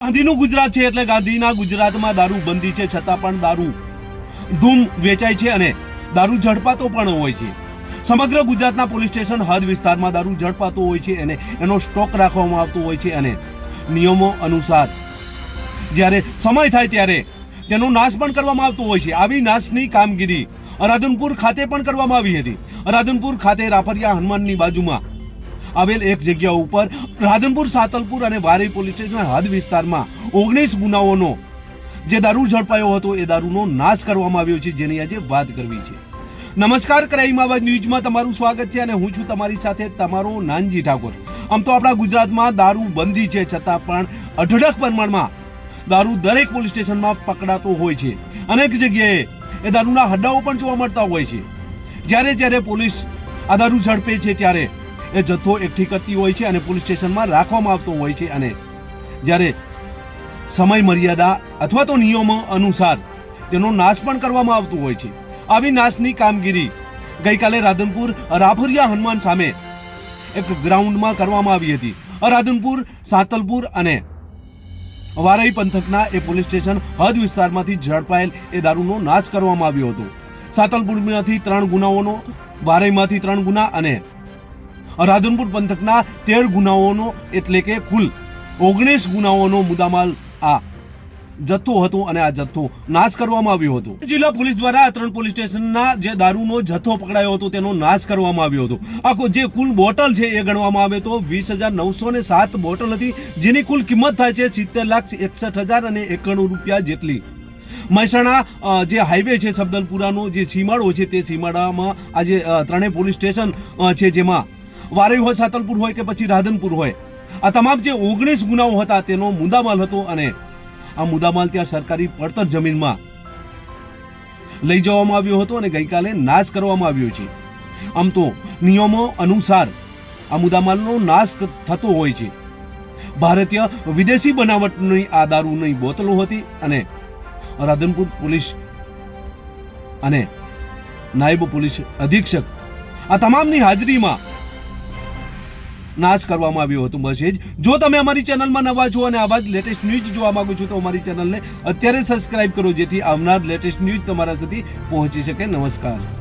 ગાંધીનું ગુજરાત છે એટલે ગાંધીના ગુજરાતમાં દારૂ બંધી છે, છતાં પણ દારૂ ધૂમ વેચાય છે અને દારૂ ઝડપાતો પણ હોય છે. સમગ્ર ગુજરાતના પોલીસ સ્ટેશન હદ વિસ્તારમાં દારૂ ઝડપાતો હોય છે અને એનો સ્ટોક રાખવામાં આવતો હોય છે અને નિયમો અનુસાર જ્યારે સમય થાય ત્યારે તેનો નાશ પણ કરવામાં આવતો હોય છે. આવી નાશની કામગીરી રાધનપુર ખાતે પણ કરવામાં આવી હતી. રાધનપુર ખાતે રાફરિયા હનુમાનની બાજુમાં આવેલ એક જગ્યા ઉપર રાધનપુર, સાતલપુર અને વારઈ પોલીસ સ્ટેશન હદ વિસ્તારમાં 19 ગુનાઓનો જે દારૂ ઝડપાયો હતો એ દારૂનો નાશ કરવામાં આવ્યો છે, જેની આજે વાત કરવી છે. નમસ્કાર, ક્રાઇમ આવાજ ન્યૂઝમાં તમારું સ્વાગત છે અને હું છું તમારી સાથે તમારો નાનજી ઠાકોર. આમ તો આપણા ગુજરાતમાં દારૂ બંધી છે, છતાં પણ અઢળક પ્રમાણમાં દારૂ દરેક પોલીસ સ્ટેશનમાં પકડાતો હોય છે. અનેક જગ્યાએ એ દારૂના હડ્ડાઓ પણ જોવા મળતા હોય છે. જ્યારે પોલીસ આ દારૂ ઝડપે છે ત્યારે એ જથ્થો એકઠી કરતી હોય છે અને પોલીસ સ્ટેશનમાં રાખવામાં આવતો હોય છે અને જ્યારે સમય મર્યાદા અથવા તો નિયમો અનુસાર તેનો નાશ પણ કરવામાં આવતો હોય છે. આવી નાશની કામગીરી ગઈકાલે રાધનપુર રાફરિયા હનુમાન સામે એક ગ્રાઉન્ડમાં કરવામાં આવી હતી. રાધનપુર, સાતલપુર અને વારઈ પંથકના એ પોલીસ સ્ટેશન હદ વિસ્તારમાંથી ઝડપાયેલ એ દારૂનો નાશ કરવામાં આવ્યો હતો. સાતલપુરમાંથી 3 ગુનાઓનો, વારઈમાંથી 3 ગુના અને રાધનપુર પંથકના 13 ગુનાઓનો એટલે કે કુલ 19 ગુનાઓનો મુદ્દામાલ આ જથ્થો હતો અને આ જથ્થો નાશ કરવામાં આવ્યો હતો. જિલ્લા પોલીસ દ્વારા આ 3 પોલીસ સ્ટેશનના જે દારૂનો જથ્થો પકડાયો હતો તેનો નાશ કરવામાં આવ્યો હતો. આખો જે કુલ બોટલ છે એ ગણવામાં આવે તો 20,907 બોટલ હતી, જેની કુલ કિંમત થાય છે 70,61,091 રૂપિયા જેટલી. મહેસાણા જે હાઈવે છે સબદલપુરાનો જે સીમાડો છે તે સીમાડામાં આજે 3 પોલીસ સ્ટેશન છે, જેમાં વારઈ હોય, સાતલપુર હોય કે પછી રાધનપુર હોય, આ તમામ જે 19 ગુનાઓ હતા તેનો મુદ્દામાલ હતો અને આ મુદ્દામાલ ત્યાં સરકારી પડતર જમીનમાં લઈ જવામાં આવ્યો હતો અને ગઈકાલે નાશ કરવામાં આવ્યો છે. આમ તો નિયમો અનુસાર આ મુદ્દામાલનો નાશ થતો હોય છે. ભારતીય વિદેશી બનાવટની આ દારૂની બોટલો હતી અને રાધનપુર પોલીસ અને નાયબ પોલીસ અધિક્ષક આ તમામની હાજરીમાં નાશ કરવામાં આવ્યો હતો. બસ એ જ. જો તમે અમારી ચેનલમાં નવા છો અને આવા જ લેટેસ્ટ ન્યૂઝ જોવા માંગો છો તો અમારી ચેનલને અત્યારે સબસ્ક્રાઇબ કરો, જેથી આવનાર લેટેસ્ટ ન્યૂઝ તમારા સુધી પહોંચી શકે. નમસ્કાર.